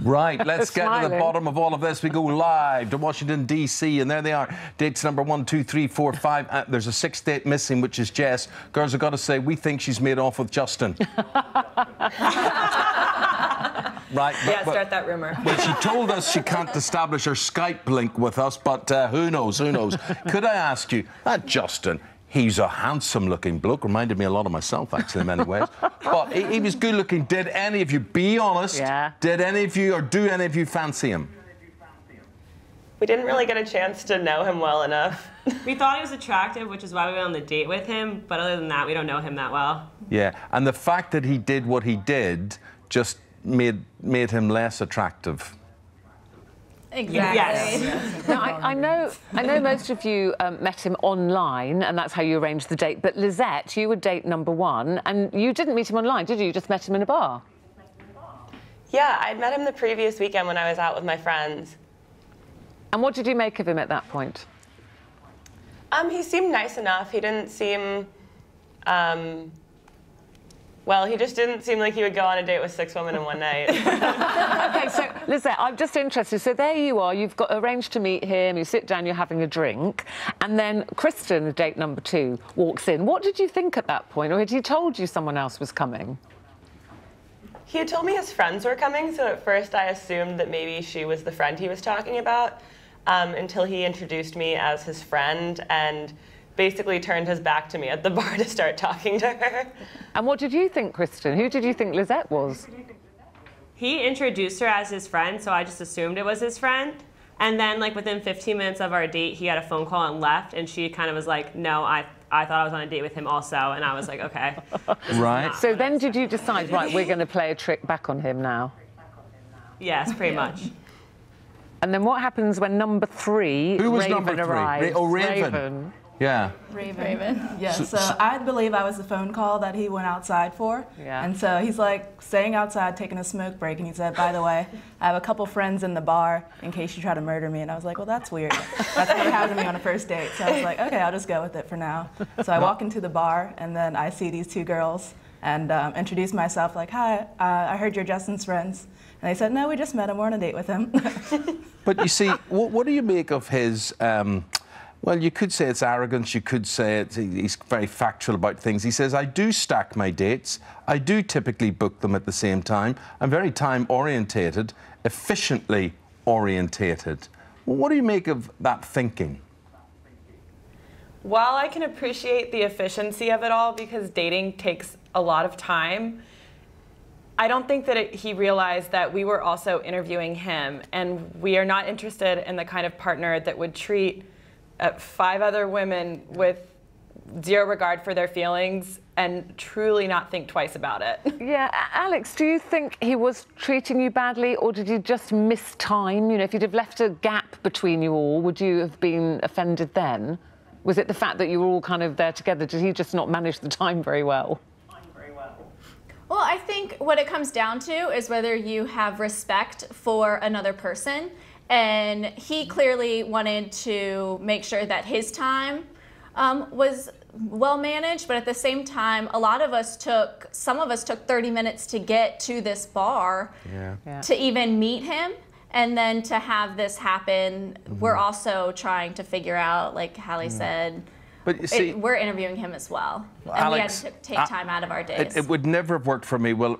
Right, let's get to the bottom of all of this. We go live to Washington, D.C., and there they are. Dates number 1, 2, 3, 4, 5. There's a sixth date missing, which is Jess. Girls, I've got to say, we think she's made off with Justin. Right, yeah, start that rumor. Well, she told us she can't establish her Skype link with us, but who knows, who knows. Could I ask you, Justin, he's a handsome-looking bloke, reminded me a lot of myself, actually, in many ways. But he was good-looking. Did any of you, be honest, did any of you or do any of you fancy him? We didn't really get a chance to know him well enough. We thought he was attractive, which is why we went on the date with him, but other than that, we don't know him that well. Yeah, and the fact that he did what he did just made him less attractive. Exactly. Yes. Now, I know most of you met him online, and that's how you arranged the date. But Lisette, you were date number 1, and you didn't meet him online, did you? You just met him in a bar. Yeah, I'd met him the previous weekend when I was out with my friends. And what did you make of him at that point? He seemed nice enough. He didn't seem, well, he just didn't seem like he would go on a date with 6 women in one night. OK, so, Lisette, I'm just interested. So there you are. You've got arranged to meet him. You sit down, you're having a drink. And then Kristen, date number 2, walks in. What did you think at that point? Or had he told you someone else was coming? He had told me his friends were coming, so at first I assumed that maybe she was the friend he was talking about, until he introduced me as his friend and basically turned his back to me at the bar to start talking to her. And what did you think, Kristen? Who did you think Lisette was? He introduced her as his friend, so I just assumed it was his friend. And then, like, within 15 minutes of our date, he had a phone call and left, and she kind of was like, no, I thought I was on a date with him also, and I was like, okay. Right. So then did you decide, right, we're going to play a trick back on him now? Yes, pretty much. And then what happens when number 3, Who was Raven, number 3? arrives? Oh, Raven. Yeah. Raven. Yeah, so I believe I was the phone call that he went outside for. Yeah. And so he's like staying outside, taking a smoke break, and he said, by the way, I have a couple friends in the bar in case you try to murder me. And I was like, well, that's weird. That's never happened to me on a first date. So I was like, okay, I'll just go with it for now. So I walk into the bar, and then I see these 2 girls and introduce myself like, hi, I heard you're Justin's friends. And they said, no, we just met him, we're on a date with him. But you see, what do you make of his, well, you could say it's arrogance, you could say he's very factual about things. He says, I do stack my dates, I do typically book them at the same time, I'm very time-orientated, efficiently orientated. Well, what do you make of that thinking? While I can appreciate the efficiency of it all because dating takes a lot of time, I don't think that he realized that we were also interviewing him, and we are not interested in the kind of partner that would treat 5 other women with 0 regard for their feelings and truly not think twice about it. Yeah, Alex, do you think he was treating you badly, or did you just miss time? You know, if you'd have left a gap between you all, would you have been offended then? Was it the fact that you were all kind of there together? Did he just not manage the time very well? Well, I think what it comes down to is whether you have respect for another person. And he clearly wanted to make sure that his time was well managed, but at the same time, some of us took 30 minutes to get to this bar to even meet him. And then to have this happen, we're also trying to figure out, like Hallie said, but you see, we're interviewing him as well. And Alex, we had to take time out of our days. It would never have worked for me. Well,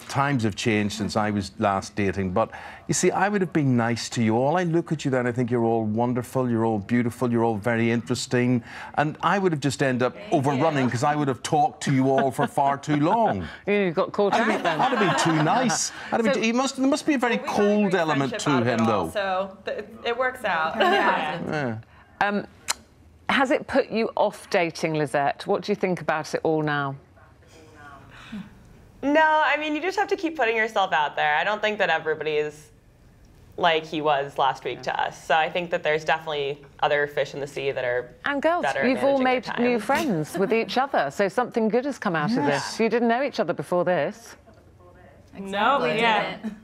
times have changed since I was last dating. But you see, I would have been nice to you all. I look at you then, I think you're all wonderful, you're all beautiful, you're all very interesting. And I would have just ended up overrunning because I would have talked to you all for far too long. You got caught out then. That'd have been too nice. There must be a very cold element to him, though. So it works out. Has it put you off dating, Lisette? What do you think about it all now? No, I mean, you just have to keep putting yourself out there. I don't think that everybody is like he was last week to us. So I think that there's definitely other fish in the sea that are And girls, you've all made new friends with each other, so something good has come out of this. You didn't know each other before this. No, we didn't.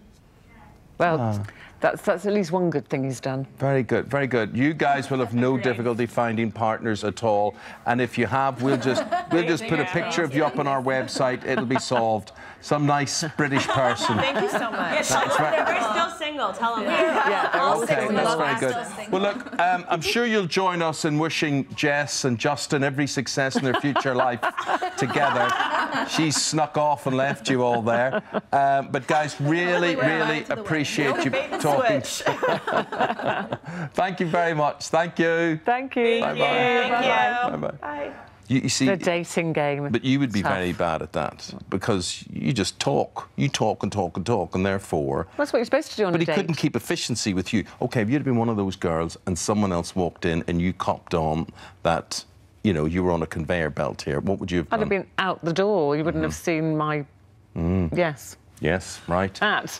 Well, that's at least one good thing he's done. Very good, very good. You guys will have no difficulty finding partners at all. And if you have, we'll just put a picture of you up on our website. It'll be solved. some nice British person. Thank you so much. Yeah, tell them right. we're still single. Tell them that. Yeah, they're all Okay, single. that's very good. Still Well, look, I'm sure you'll join us in wishing Jess and Justin every success in their future life together. She's snuck off and left you all there. But guys, really, really appreciate you Bait and talking. switch. Thank you very much. Thank you. Thank you. Bye-bye. Thank you. Bye-bye. Bye. You see, The dating game. but you would be Tough. very bad at that because you just talk. You talk and talk and talk, and therefore. That's what you're supposed to do on But a he date. couldn't keep efficiency with you. OK, if you'd been one of those girls and someone else walked in and you copped on that, you know, you were on a conveyor belt here, what would you have I'd done? have been out the door. You wouldn't have seen my... Yes. Yes, right. That.